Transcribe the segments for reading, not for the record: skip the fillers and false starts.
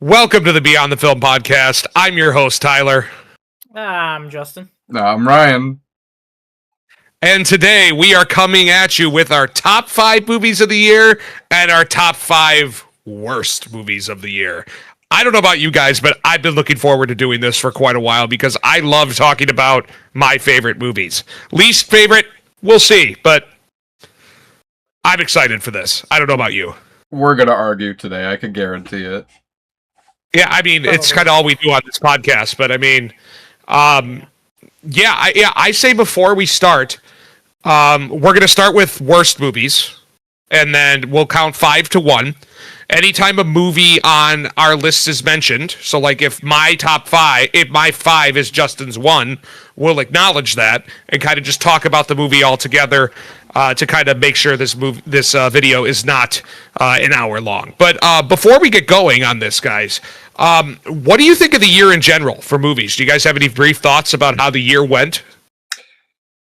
Welcome to the Beyond the Film podcast. I'm your host, Tyler. I'm Justin. I'm Ryan. And today we are coming at you with our top 5 movies of the year and our top 5 worst movies of the year. I don't know about you guys, but I've been looking forward to doing this for quite a while because I love talking about my favorite movies. Least favorite, we'll see, but I'm excited for this. I don't know about you. We're going to argue today, I can guarantee it. Yeah, I mean, it's kind of all we do on this podcast, but I mean, I say before we start, we're going to start with worst movies, and then we'll count 5 to 1. Anytime a movie on our list is mentioned, so like if my 5 is Justin's 1, we'll acknowledge that and kind of just talk about the movie altogether to kind of make sure this video is not an hour long. But before we get going on this, guys, what do you think of the year in general for movies? Do you guys have any brief thoughts about how the year went?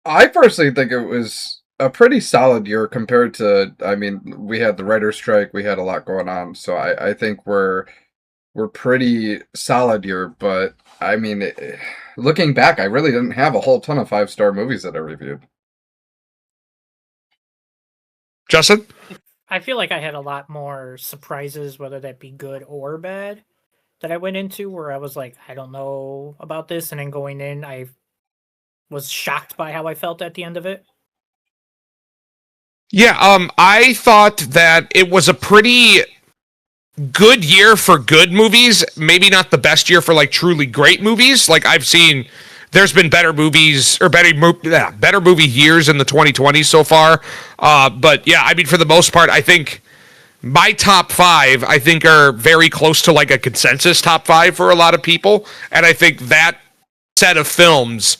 I personally think it was a pretty solid year compared to, I mean, we had the writer's strike, we had a lot going on, so I think we're pretty solid year, but I mean, looking back, I really didn't have a whole ton of 5-star movies that I reviewed. Justin? I feel like I had a lot more surprises, whether that be good or bad, that I went into where I was like, I don't know about this, and then going in, I was shocked by how I felt at the end of it. Yeah, I thought that it was a pretty good year for good movies. Maybe not the best year for like truly great movies. Like I've seen, there's been better movies or better movie years in the 2020s so far. But yeah, I mean, for the most part, I think my top 5, I think, are very close to like a consensus top 5 for a lot of people, and I think that set of films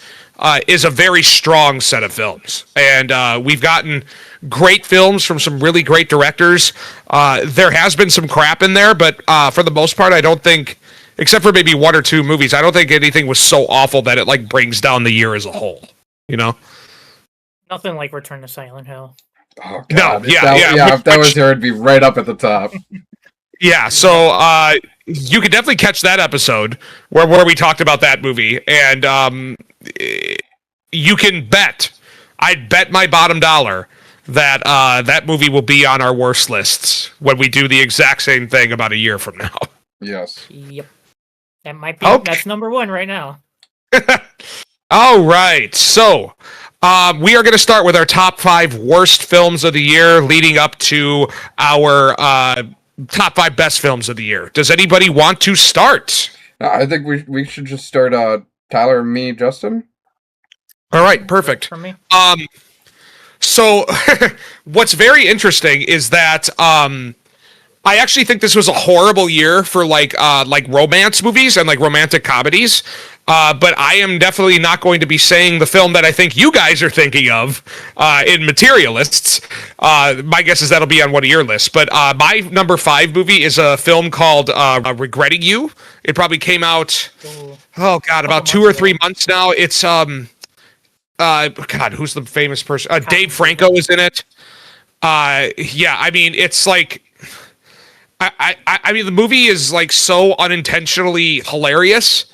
is a very strong set of films, and we've gotten great films from some really great directors. There has been some crap in there, but for the most part, I don't think, except for maybe 1 or 2 movies, I don't think anything was so awful that it like brings down the year as a whole. You know, Nothing like Return to Silent Hill. Oh, God. No, yeah. If that was here, it'd be right up at the top. Yeah, so you could definitely catch that episode where we talked about that movie, and you can bet, I'd bet my bottom dollar that that movie will be on our worst lists when we do the exact same thing about a year from now. Yes. Yep. That might be, Okay. That's number 1 right now. All right, so we are going to start with our top 5 worst films of the year leading up to our top 5 best films of the year. Does anybody want to start? I think we should just start, Tyler, me, Justin. All right, perfect. For me. So what's very interesting is that I actually think this was a horrible year for like romance movies and like romantic comedies. But I am definitely not going to be saying the film that I think you guys are thinking of in Materialists. My guess is that'll be on one of your lists. But my number 5 movie is a film called Regretting You. It probably came out, about 2 or 3 months now. It's, who's the famous person? Dave Franco is in it. Yeah, I mean, it's like, I mean, the movie is like so unintentionally hilarious.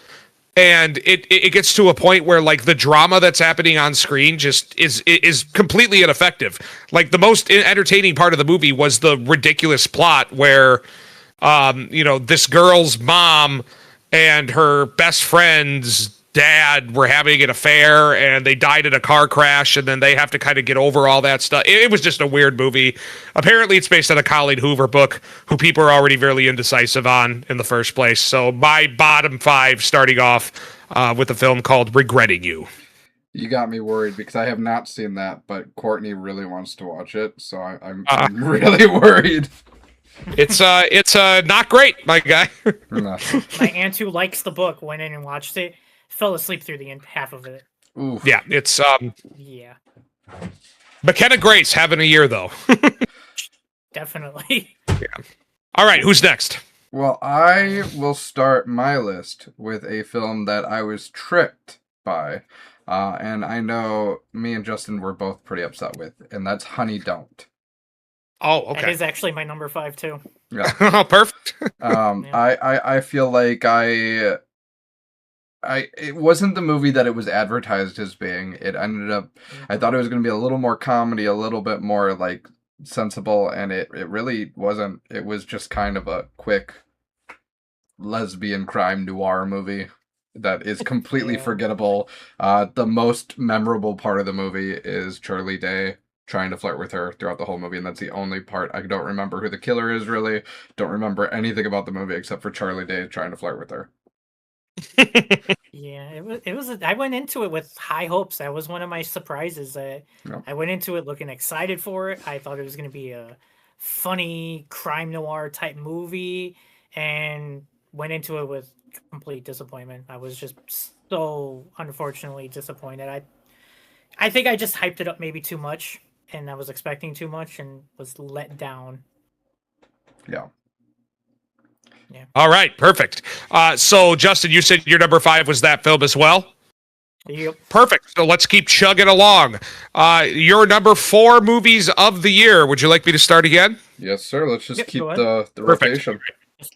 And it gets to a point where like the drama that's happening on screen just is completely ineffective. Like the most entertaining part of the movie was the ridiculous plot where, this girl's mom and her best friend's dad were having an affair and they died in a car crash, and then they have to kind of get over all that stuff. It was just a weird movie. Apparently it's based on a Colleen Hoover book who people are already very indecisive on in the first place. So my bottom 5 starting off with a film called Regretting You. You got me worried because I have not seen that, but Courtney really wants to watch it, so I'm really worried. It's not great, my guy. No. My aunt who likes the book went in and watched it, fell asleep through the half of it. Oof. Yeah, it's Yeah. McKenna Grace having a year though. Definitely. Yeah. All right, who's next? Well, I will start my list with a film that I was tricked by, and I know me and Justin were both pretty upset with, and that's Honey Don't. Oh, okay. That is actually my number 5 too. Yeah. Oh, perfect. I feel like it wasn't the movie that it was advertised as being. It ended up, I thought it was going to be a little more comedy, a little bit more like sensible, and it really wasn't. It was just kind of a quick lesbian crime noir movie that is completely forgettable. The most memorable part of the movie is Charlie Day trying to flirt with her throughout the whole movie, and that's the only part. I don't remember who the killer is, really. Don't remember anything about the movie except for Charlie Day trying to flirt with her. Yeah, it was I went into it with high hopes. That was one of my surprises. I went into it looking excited for it. I thought it was going to be a funny crime noir type movie, and went into it with complete disappointment. I was just so unfortunately disappointed. I think I just hyped it up maybe too much, and I was expecting too much and was let down. Yeah. Yeah. All right, perfect. So, Justin, you said your number 5 was that film as well? Yep. Perfect. So let's keep chugging along. Your number 4 movies of the year. Would you like me to start again? Yes, sir. Let's just keep go the rotation.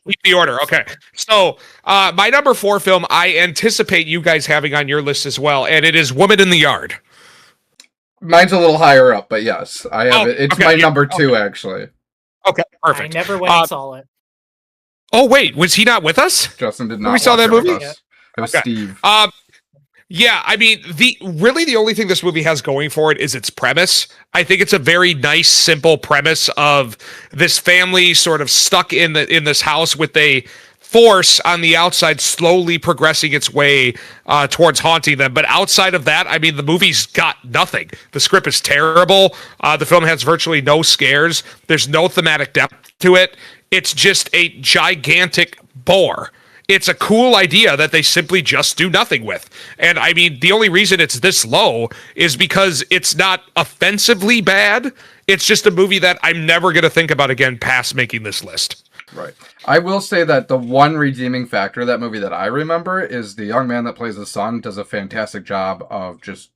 Keep the order. Okay. So, my number 4 film, I anticipate you guys having on your list as well, and it is Woman in the Yard. Mine's a little higher up, but yes, I have it. It's my number 2, actually. Okay, perfect. I never went and saw it. Oh, wait, was he not with us? Justin did not. We saw that movie? It was Steve. Yeah, I mean, the only thing this movie has going for it is its premise. I think it's a very nice, simple premise of this family sort of stuck in this house with a force on the outside slowly progressing its way towards haunting them. But outside of that, I mean, the movie's got nothing. The script is terrible. The film has virtually no scares. There's no thematic depth to it. It's just a gigantic bore. It's a cool idea that they simply just do nothing with. And I mean, the only reason it's this low is because it's not offensively bad. It's just a movie that I'm never going to think about again past making this list. Right. I will say that the one redeeming factor of that movie that I remember is the young man that plays the son does a fantastic job of just,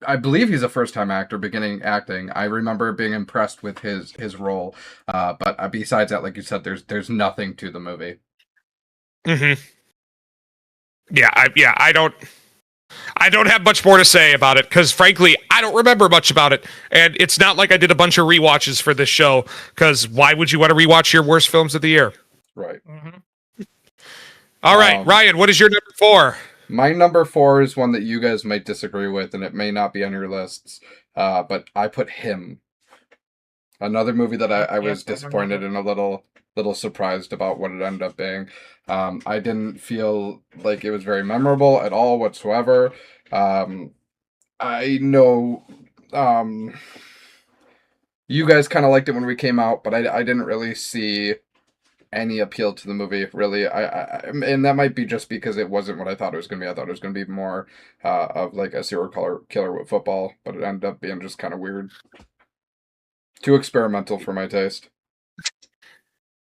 I believe he's a first-time actor beginning acting. I remember being impressed with his role. But besides that, like you said, there's nothing to the movie. Mm-hmm. Yeah, I don't have much more to say about it because, frankly, I don't remember much about it. And it's not like I did a bunch of rewatches for this show because why would you want to rewatch your worst films of the year? Right. Mm-hmm. All right, Ryan, what is your number 4? My number 4 is one that you guys might disagree with, and it may not be on your lists, but I put Him. Another movie that I was disappointed and a little surprised about what it ended up being. I didn't feel like it was very memorable at all whatsoever. I know you guys kind of liked it when we came out, but I didn't really see any appeal to the movie, really. And that might be just because it wasn't what I thought it was going to be. I thought it was going to be more of like a serial killer with football, but it ended up being just kind of weird. Too experimental for my taste.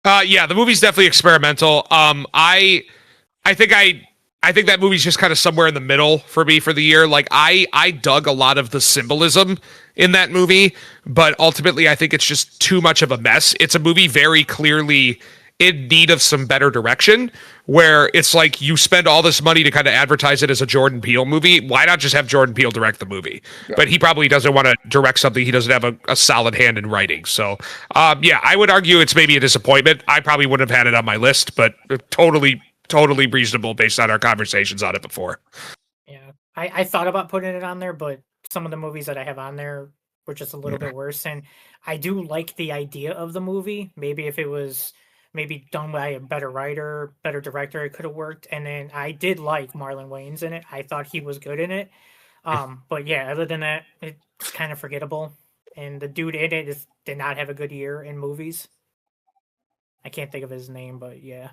Yeah, the movie's definitely experimental. I think that movie's just kind of somewhere in the middle for me for the year. Like I dug a lot of the symbolism in that movie, but ultimately I think it's just too much of a mess. It's a movie very clearly in need of some better direction, where it's like you spend all this money to kind of advertise it as a Jordan Peele movie. Why not just have Jordan Peele direct the movie? Yeah. But he probably doesn't want to direct something he doesn't have a solid hand in writing. So, yeah, I would argue it's maybe a disappointment. I probably wouldn't have had it on my list, but totally reasonable based on our conversations on it before. Yeah, I thought about putting it on there, but some of the movies that I have on there were just a little bit worse. And I do like the idea of the movie. Maybe if it was maybe done by a better writer, better director, it could have worked. And then I did like Marlon Wayans in it. I thought he was good in it. But yeah, other than that, it's kind of forgettable. And the dude in it did not have a good year in movies. I can't think of his name, but yeah.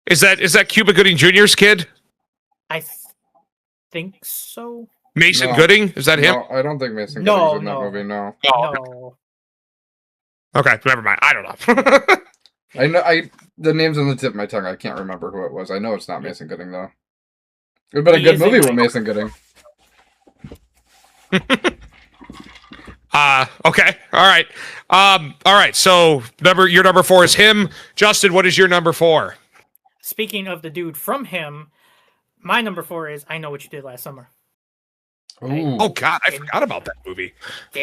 Is that Cuba Gooding Jr.'s kid? I think so. Mason Gooding? Is that him? No, I don't think Mason Gooding's in that movie, no. No. Okay, never mind. I don't know. I know the name's on the tip of my tongue. I can't remember who it was. I know it's not Mason Gooding though. It would have been a good movie with Mason Gooding. Okay. All right. All right. So your number 4 is him. Justin, what is your number 4? Speaking of the dude from him, my number 4 is I Know What You Did Last Summer. Ooh. Oh God, I forgot about that movie.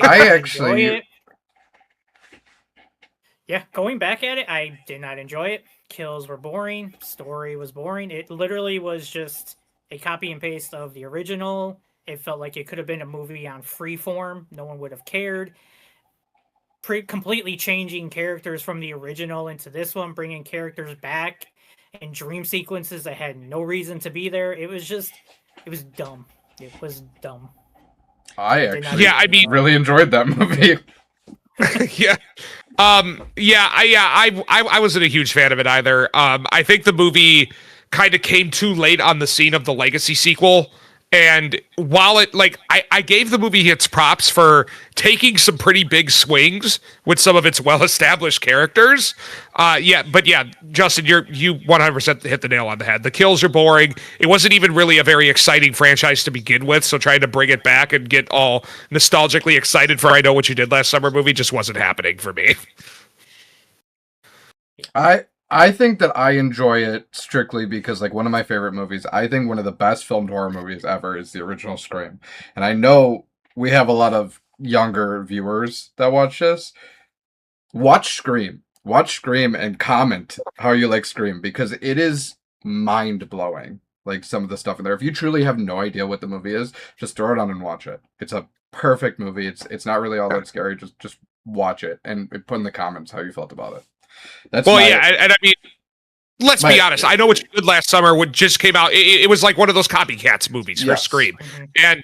I actually. Yeah, going back at it, I did not enjoy it. Kills were boring. Story was boring. It literally was just a copy and paste of the original. It felt like it could have been a movie on Freeform. No one would have cared. Completely changing characters from the original into this one, bringing characters back and dream sequences that had no reason to be there. It was dumb. It was dumb. I actually really enjoyed that movie. Yeah. I wasn't a huge fan of it either. I think the movie kind of came too late on the scene of the Legacy sequel. And while it, like, I gave the movie its props for taking some pretty big swings with some of its well-established characters. But Justin, you 100% hit the nail on the head. The kills are boring. It wasn't even really a very exciting franchise to begin with, so trying to bring it back and get all nostalgically excited for I Know What You Did Last Summer movie just wasn't happening for me. I think that I enjoy it strictly because, like, one of my favorite movies, I think one of the best filmed horror movies ever is the original Scream. And I know we have a lot of younger viewers that watch this. Watch Scream. Watch Scream and comment how you like Scream because it is mind-blowing, like, some of the stuff in there. If you truly have no idea what the movie is, just throw it on and watch it. It's a perfect movie. It's not really all that scary. Just watch it and put in the comments how you felt about it. And I mean, let's be honest. I Know What You Did Last Summer just came out. It was like one of those copycats movies for Scream, and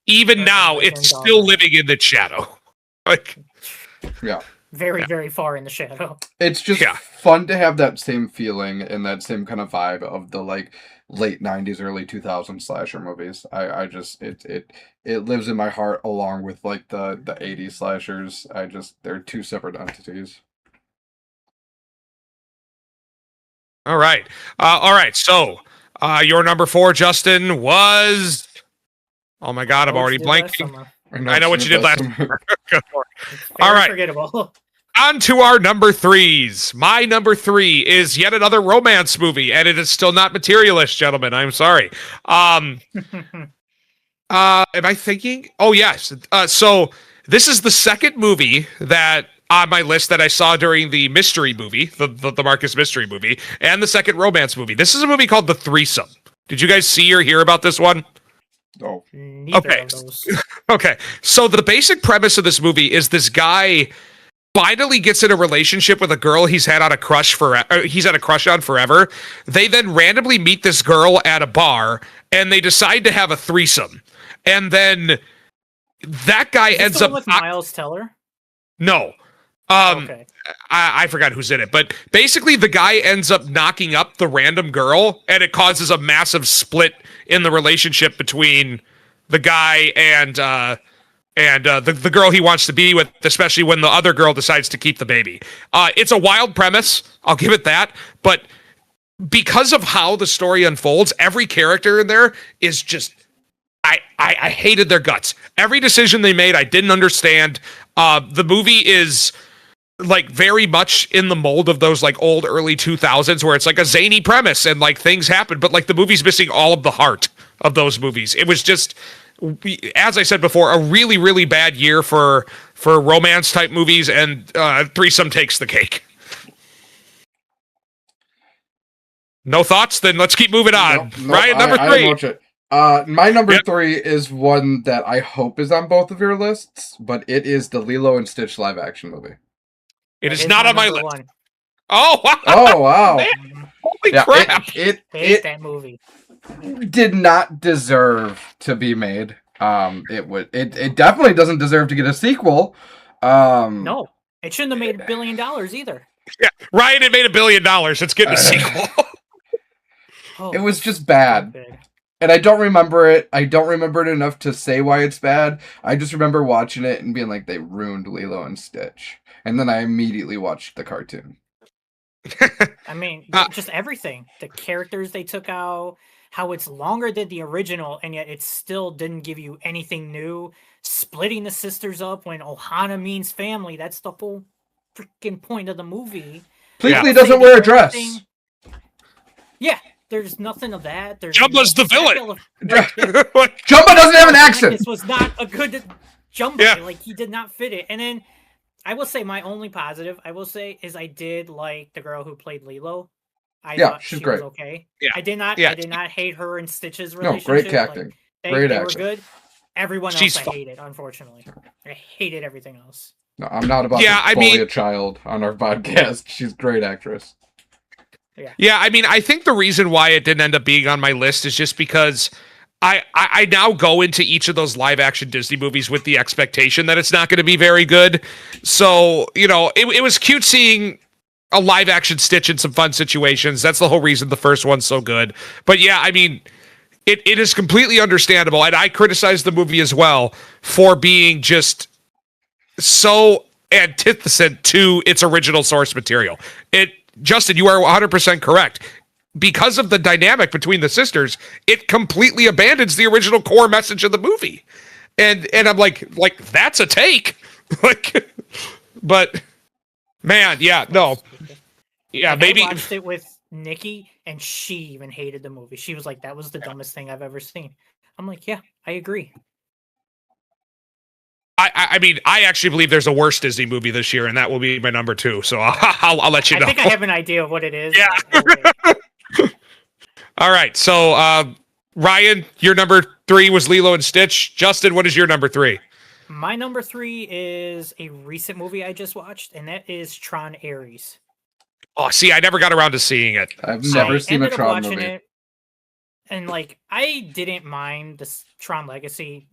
even now it's still living in the shadow. Like, very far in the shadow. It's just fun to have that same feeling and that same kind of vibe of the like late 90s, early 2000s slasher movies. I just it lives in my heart along with like the 80s slashers. They're two separate entities. All right. So, your number 4, Justin, was... Oh my God, I'm already blanking. I Know What You Did Last Summer. All right. Forgettable. On to our number 3s. My number 3 is yet another romance movie, and it is still not Materialist, gentlemen. I'm sorry. Am I thinking? Oh, yes. So, this is the second movie that... on my list that I saw during the mystery movie, the Marcus mystery movie, and the second romance movie. This is a movie called The Threesome. Did you guys see or hear about this one? No. Neither of those. Okay. So the basic premise of this movie is this guy finally gets in a relationship with a girl he's had a crush on forever. They then randomly meet this girl at a bar, and they decide to have a threesome. And then that guy ends up with Miles Teller. No. Okay. I forgot who's in it, but basically the guy ends up knocking up the random girl, and it causes a massive split in the relationship between the guy and the girl he wants to be with, especially when the other girl decides to keep the baby. It's a wild premise, I'll give it that, but because of how the story unfolds, every character in there is just... I hated their guts. Every decision they made, I didn't understand. The movie is like very much in the mold of those like old early 2000s where it's like a zany premise and like things happen, but like the movie's missing all of the heart of those movies. It was just, as I said before, a really, really bad year for romance type movies, and Threesome takes the cake. No thoughts? Then let's keep moving on. No, Ryan, number 3. My number 3 is one that I hope is on both of your lists, but it is the Lilo and Stitch live action movie. It is not on my list. Oh, wow. Oh, wow. Holy crap. Hate that movie. Did not deserve to be made. It definitely doesn't deserve to get a sequel. No, it shouldn't have made $1 billion either. Yeah, Ryan, it made $1 billion. It's getting a sequel. It was just bad. And I don't remember it. I don't remember it enough to say why it's bad. I just remember watching it and being like, they ruined Lilo and Stitch. And then I immediately watched the cartoon. I mean, just everything. The characters they took out, how it's longer than the original, and yet it still didn't give you anything new. Splitting the sisters up when Ohana means family. That's the whole freaking point of the movie. Pleakley doesn't wear a dress. Yeah, there's nothing of that. There's Jumba's the villain. Jumba doesn't have an accent. This was not a good Jumba. Yeah. Like, he did not fit it. And then I will say my only positive, is I did like the girl who played Lilo. I thought she's she great. was okay. Yeah. I did not hate her and Stitch's No, relationship. great acting. Great they acting. were good. Everyone else She's I fun. hated, unfortunately. I hated everything else. No, I'm not about to bully a child on our podcast. She's a great actress. Yeah, I mean, I think the reason why it didn't end up being on my list is just because I now go into each of those live action Disney movies with the expectation that it's not going to be very good. So, it was cute seeing a live action Stitch in some fun situations. That's the whole reason the first one's so good. But yeah, I mean, it is completely understandable. And I criticize the movie as well for being just so antithesis to its original source material. Justin, you are 100% correct. Because of the dynamic between the sisters, it completely abandons the original core message of the movie. And I'm like that's a take. But man, yeah, no. Yeah, maybe I watched it with Nikki, and she even hated the movie. She was like, that was the dumbest thing I've ever seen. I'm like, yeah, I agree. I mean, I actually believe there's a worse Disney movie this year, and that will be my number 2. So I'll let you know. I think I have an idea of what it is. Yeah. All right. So Ryan, your number 3 was Lilo and Stitch. Justin, what is your number 3? My number 3 is a recent movie I just watched, and that is Tron Ares. Oh, see, I never got around to seeing it. I've never seen a Tron movie. It, and I didn't mind this Tron Legacy.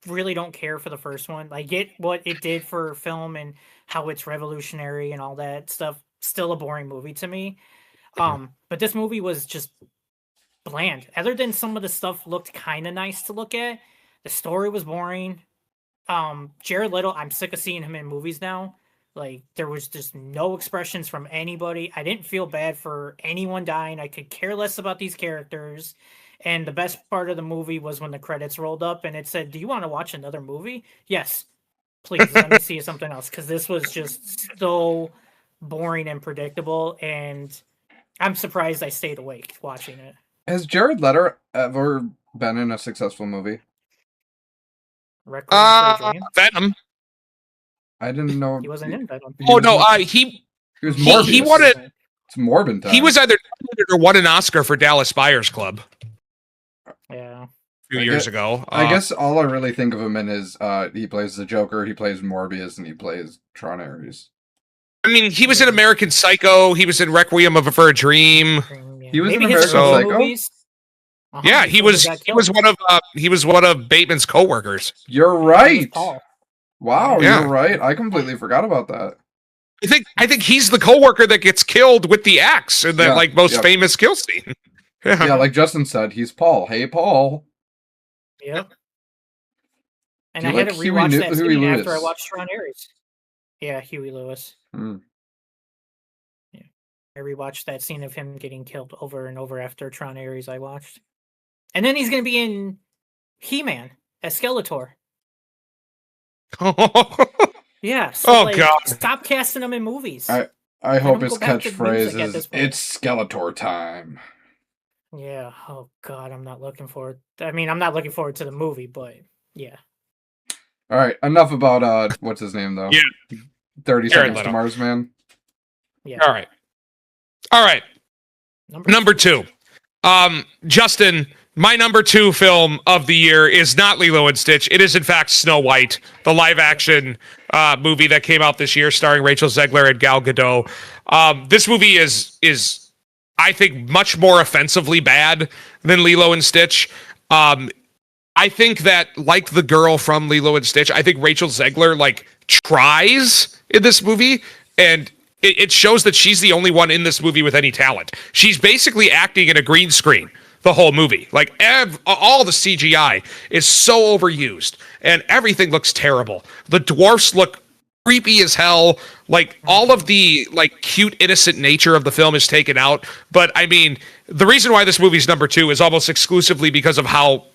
Really don't care for the first one. I get what it did for film and how it's revolutionary and all that stuff. Still a boring movie to me. But this movie was just bland. Other than some of the stuff looked kind of nice to look at, the story was boring. Jared Leto, I'm sick of seeing him in movies now. Like, there was just no expressions from anybody. I didn't feel bad for anyone dying. I could care less about these characters. And the best part of the movie was when the credits rolled up and it said, do you want to watch another movie? Yes. Please, let me see something else. Because this was just so boring and predictable. And I'm surprised I stayed awake watching it. Has Jared Leto ever been in a successful movie? Venom. I didn't know. He wasn't in Venom. Oh, no. He was Morbius. He wanted... It's Morbin time. He was either nominated or won an Oscar for Dallas Buyers Club. Yeah. A few years ago. I guess all I really think of him in is he plays the Joker, he plays Morbius, and he plays Tron Ares. I mean, he was in American Psycho. He was in Requiem for a Dream. Yeah. He was Maybe in his American solo Psycho? movies? Yeah, he was one of Bateman's coworkers. You're right. Paul. Wow, Yeah. you're right. I completely forgot about that. I think he's the coworker that gets killed with the axe in the most famous kill scene. Yeah, like Justin said, he's Paul. Hey, Paul. Yep. And Do I you had like to Huey rewatch that Huey scene Lewis? after I watched Tron Ares. Yeah, Huey Lewis. Hmm. Yeah. I rewatched that scene of him getting killed over and over after Tron Ares I watched. And then he's going to be in He-Man as Skeletor. Yeah. So, God. Stop casting him in movies. I hope him his go back to catchphrase music at is, this point. it's Skeletor time. Yeah. Oh, God. I'm not looking forward. I mean, I'm not looking forward to the movie, but yeah. All right, enough about, what's his name, though? Yeah. 30 Jared Seconds Leto. to Mars, man. Yeah. All right. Number 2. Justin, my number 2 film of the year is not Lilo and Stitch. It is, in fact, Snow White, the live-action movie that came out this year starring Rachel Zegler and Gal Gadot. This movie is, I think, much more offensively bad than Lilo and Stitch. I think that, like the girl from Lilo and Stitch, I think Rachel Zegler, tries in this movie, and it shows that she's the only one in this movie with any talent. She's basically acting in a green screen the whole movie. All the CGI is so overused, and everything looks terrible. The dwarfs look creepy as hell. Like all of the like cute, innocent nature of the film is taken out. But I mean, the reason why this movie's number 2 is almost exclusively because of how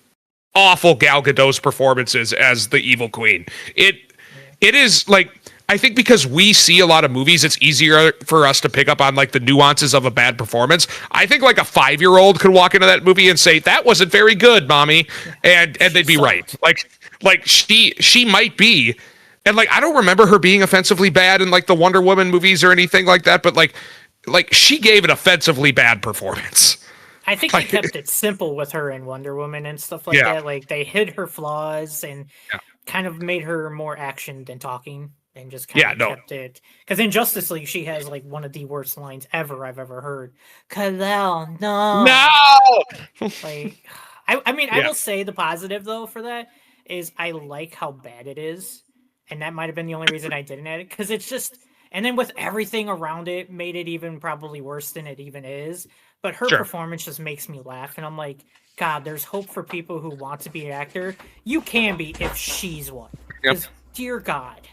awful Gal Gadot's performance is as the evil queen. It is like, I think because we see a lot of movies, it's easier for us to pick up on like the nuances of a bad performance. I think like a 5-year-old could walk into that movie and say, "That wasn't very good, mommy," and they'd be right. Like she might be. And like I don't remember her being offensively bad in like the Wonder Woman movies or anything like that, but like she gave an offensively bad performance. I think they kept it simple with her in Wonder Woman and stuff like that. Like they hid her flaws and kind of made her more action than talking, and just kind of kept it. Because in Justice League, she has like one of the worst lines ever I've ever heard. Kal-El, no. Like, I mean, I will say the positive though for that is I like how bad it is, and that might have been the only reason I didn't add it, because it's just. And then with everything around it, made it even probably worse than it even is. But her performance just makes me laugh. And I'm like, God, there's hope for people who want to be an actor. You can be if she's one. Because, dear God.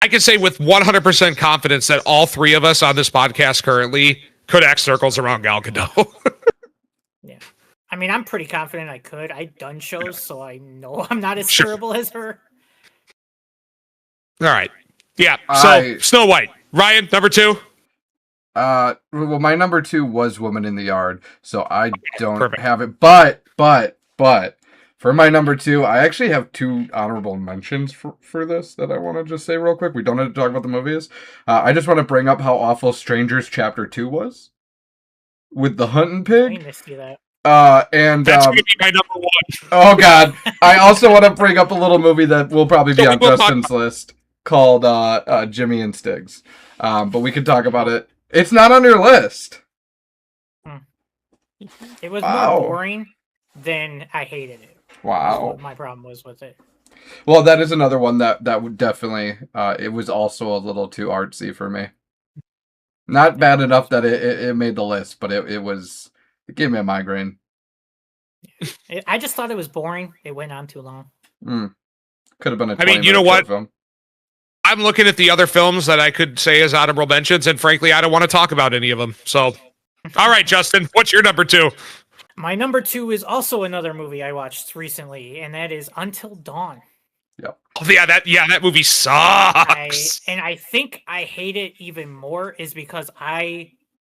I can say with 100% confidence that all 3 of us on this podcast currently could act circles around Gal Gadot. Yeah. I mean, I'm pretty confident I could. I've done shows, so I know I'm not as terrible as her. All right. Yeah, so Snow White. Ryan, number 2? Well, my number 2 was Woman in the Yard, so I don't have it. But for my number 2, I actually have 2 honorable mentions for this that I want to just say real quick. We don't have to talk about the movies. I just want to bring up how awful Strangers Chapter 2 was with the hunting pig. I need to see that. And that's gonna be my number 1. Oh God! I also want to bring up a little movie that will probably be on Justin's list called Jimmy and Stiggs. But we can talk about it. It's not on your list. It was more boring than I hated it. Wow. That's what my problem was with it. Well, that is another one that would definitely, it was also a little too artsy for me. Not bad enough that it made the list, but it gave me a migraine. I just thought it was boring. It went on too long. Could have been a 20-minute I mean, you know what? film. I'm looking at the other films that I could say as honorable mentions, and frankly, I don't want to talk about any of them. So, all right, Justin, what's your number 2? My number 2 is also another movie I watched recently, and that is Until Dawn. Yep. Oh, that movie sucks. I think I hate it even more is because I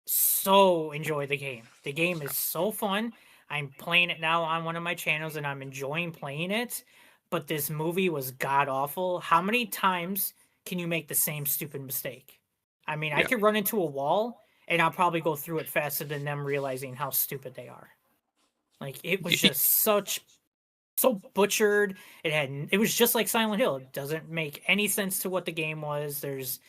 so enjoy the game. The game is so fun. I'm playing it now on one of my channels, and I'm enjoying playing it. But this movie was god-awful. How many times can you make the same stupid mistake? I mean, I could run into a wall, and I'll probably go through it faster than them realizing how stupid they are. Like, it was just so butchered. It was just like Silent Hill. It doesn't make any sense to what the game was. There's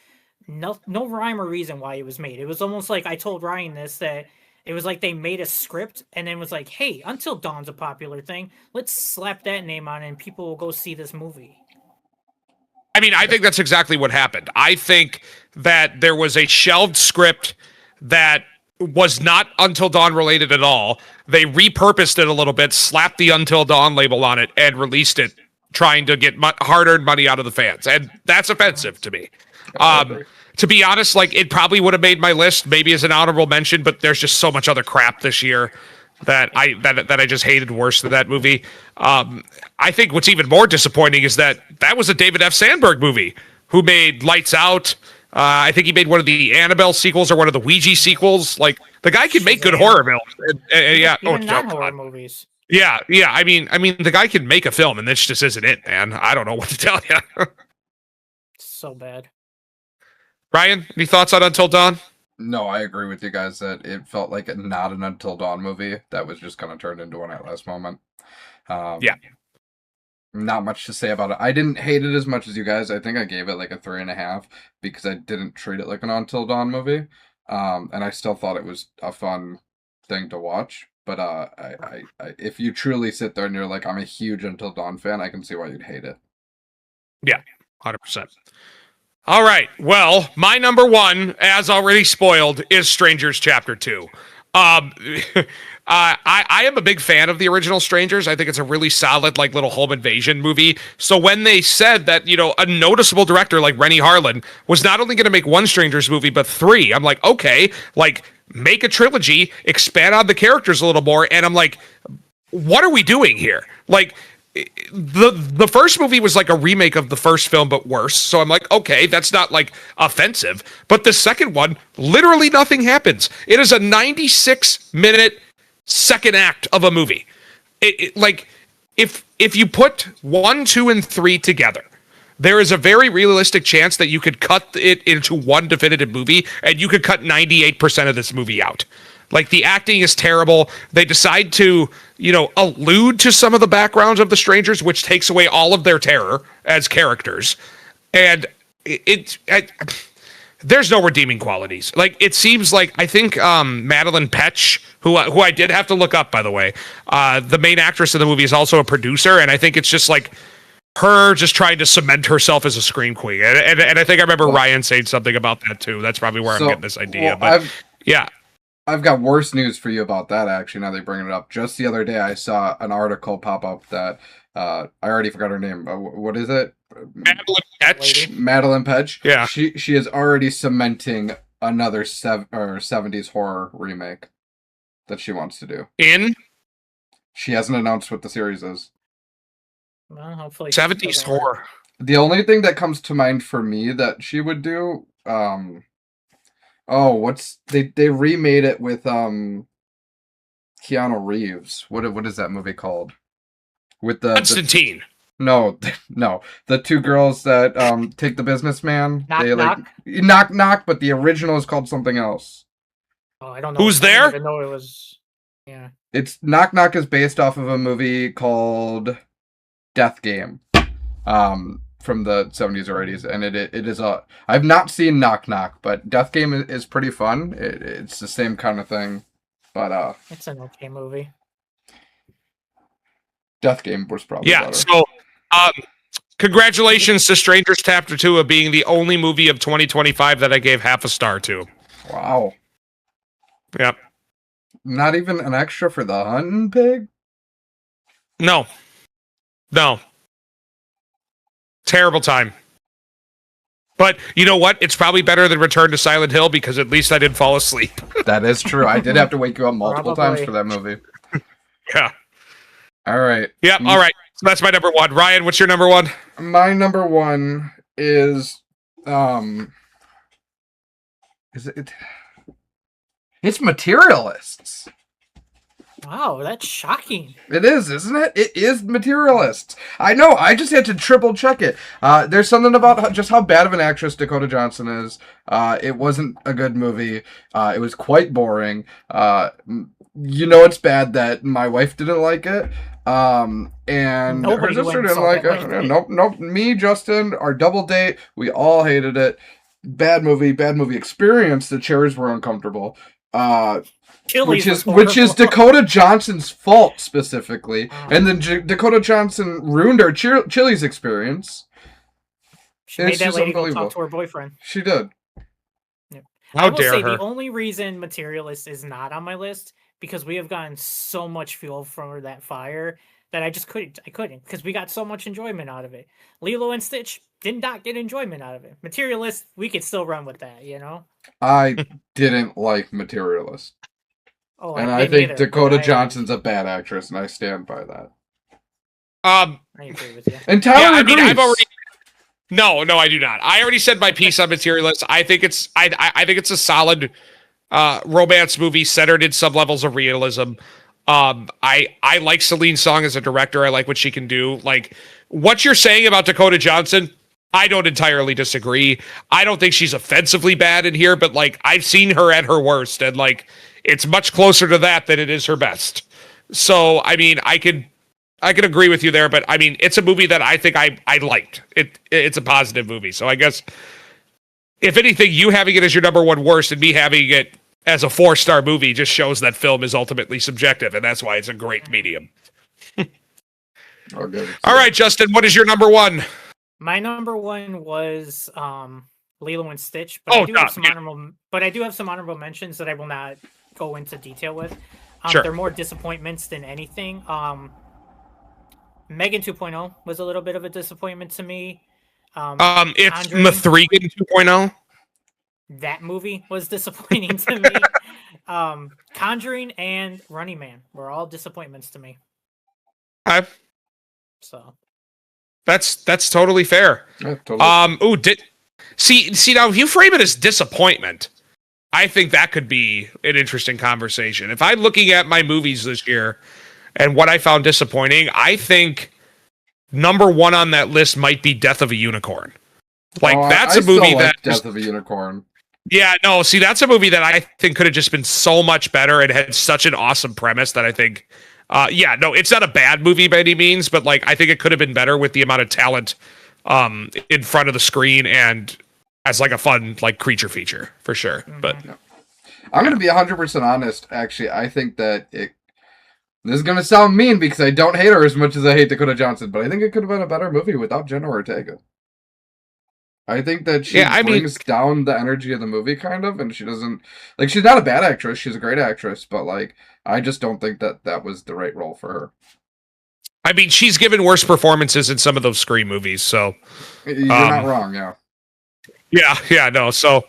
no rhyme or reason why it was made. It was almost like I told Ryan this, that it was like they made a script and then was like, hey, Until Dawn's a popular thing. Let's slap that name on it and people will go see this movie. I mean, I think that's exactly what happened. I think that there was a shelved script that was not Until Dawn related at all. They repurposed it a little bit, slapped the Until Dawn label on it, and released it, trying to get hard-earned money out of the fans. And that's offensive to me. To be honest, like, it probably would have made my list, maybe as an honorable mention, but there's just so much other crap this year that I just hated worse than that movie. I think what's even more disappointing is that was a David F. Sandberg movie, who made Lights Out. I think he made one of the Annabelle sequels or one of the Ouija sequels. Like, the guy can make good horror films. Even non-horror movies. Yeah. I mean, the guy can make a film, and this just isn't it, man. I don't know what to tell you. So bad. Ryan, any thoughts on Until Dawn? No, I agree with you guys that it felt like not an Until Dawn movie that was just kind of turned into one at last moment. Not much to say about it. I didn't hate it as much as you guys. I think I gave it like a 3.5 because I didn't treat it like an Until Dawn movie. And I still thought it was a fun thing to watch. But I if you truly sit there and you're like, I'm a huge Until Dawn fan, I can see why you'd hate it. Yeah, 100%. All right. Well, my number 1, as already spoiled, is Strangers Chapter 2. I am a big fan of the original Strangers. I think it's a really solid, like, little home invasion movie. So when they said that, a noticeable director like Rennie Harlan was not only going to make one Strangers movie, but 3, I'm like, okay, like, make a trilogy, expand on the characters a little more. And I'm like, what are we doing here? Like, the first movie was like a remake of the first film, but worse. So I'm like, okay, that's not like offensive. But the second one, literally nothing happens. It is a 96-minute second act of a movie. Like, if you put 1, 2, and 3 together, there is a very realistic chance that you could cut it into one definitive movie, and you could cut 98% of this movie out. Like, the acting is terrible. They decide to, allude to some of the backgrounds of the Strangers, which takes away all of their terror as characters. And there's no redeeming qualities. Like, it seems like, I think Madeline Petch, who I did have to look up, by the way, the main actress in the movie is also a producer, and I think it's just like her just trying to cement herself as a scream queen. And I think I remember Ryan saying something about that too. That's probably where I'm getting this idea. But yeah. I've got worse news for you about that, actually, now they bring it up. Just the other day, I saw an article pop up that, I already forgot her name. What is it? Madeline Petch. Madeline Petch. Yeah. She is already cementing another 70s horror remake that she wants to do. She hasn't announced what the series is. Well, hopefully 70s horror. The only thing that comes to mind for me that she would do, they remade it with Keanu Reeves. What is that movie called? With the Constantine. No, the two girls that take the businessman. Knock Knock, but the original is called something else. Oh, I don't know. Who's there? I didn't even know it was. Yeah. It's Knock Knock is based off of a movie called Death Game. From the 70s or 80s, and it is I've not seen Knock Knock, but Death Game is pretty fun. It's the same kind of thing, but it's an okay movie. Death Game was probably better. So congratulations to Strangers Chapter 2 of being the only movie of 2025 that I gave half a star to. Wow. Yep. Not even an extra for the hunting pig? No. Terrible time. But you know what? It's probably better than Return to Silent Hill, because at least I didn't fall asleep. That is true. I did have to wake you up multiple times for that movie. Yeah. All right. Yeah. All right. So that's my number 1. Ryan, what's your number 1? My number 1 is it's Materialists. Wow, that's shocking. It is, isn't it? It is Materialists. I know. I just had to triple check it. There's something about just how bad of an actress Dakota Johnson is. It wasn't a good movie. It was quite boring. It's bad that my wife didn't like it. And Nobody her sister didn't like it. Nope. Me, Justin, our double date, we all hated it. Bad movie experience. The chairs were uncomfortable. Which is Dakota Johnson's fault specifically, and then Dakota Johnson ruined our Chili's experience. She made that lady go talk to her boyfriend. She did. Yeah. How dare her? The only reason Materialist is not on my list, because we have gotten so much fuel from that fire that I just couldn't. I couldn't, because we got so much enjoyment out of it. Lilo and Stitch did not get enjoyment out of it. Materialist, we could still run with that, I didn't like Materialist. Oh, and I think Dakota Johnson's a bad actress, and I stand by that. I agree with you. And Tyler agrees. I've already. No, I do not. I already said my piece on Materialist. I think it's a solid romance movie centered in some levels of realism. I like Celine Song as a director. I like what she can do. Like, what you're saying about Dakota Johnson, I don't entirely disagree. I don't think she's offensively bad in here, but like, I've seen her at her worst, and like, it's much closer to that than it is her best. So, I mean, I could agree with you there, but I mean, it's a movie that I think I liked. It's a positive movie. So I guess, if anything, you having it as your number 1 worst and me having it as a 4-star movie just shows that film is ultimately subjective, and that's why it's a great medium. Okay. All right, Justin, what is your number 1? My number 1 was Lilo and Stitch, but I do have some honorable mentions that I will not go into detail with. Sure. They're more disappointments than anything. Megan 2.0 was a little bit of a disappointment to me. It's Conjuring, Mithrigan 2.0. that movie was disappointing to me. Conjuring and Running Man were all disappointments to me. So that's totally fair. Yeah, totally. See now, if you frame it as disappointment, I think that could be an interesting conversation. If I'm looking at my movies this year and what I found disappointing, I think number one on that list might be Death of a Unicorn. Like, that's a movie that Death of a Unicorn. Yeah, no, see, that's a movie that I think could have just been so much better and had such an awesome premise that I think, it's not a bad movie by any means, but like I think it could have been better with the amount of talent in front of the screen and as like a fun like creature feature for sure. But I'm going to be 100% honest. Actually, I think that this is going to sound mean because I don't hate her as much as I hate Dakota Johnson, but I think it could have been a better movie without Jenna Ortega. I think that she brings down the energy of the movie, kind of, and she doesn't... Like, she's not a bad actress, she's a great actress, but, like, I just don't think that was the right role for her. I mean, she's given worse performances in some of those Scream movies, so... You're not wrong, yeah. Yeah, no, so...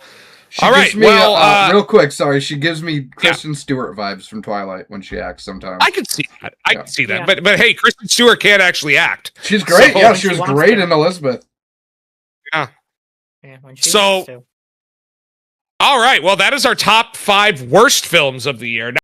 She all right, me, well... real quick, sorry, she gives me Kristen Stewart vibes from Twilight when she acts sometimes. I can see that. I can see that. Yeah. But hey, Kristen Stewart can't actually act. She's great, so, she was great in Elizabeth. Yeah. Yeah, when she wants to. All right, well, that is our top 5 worst films of the year.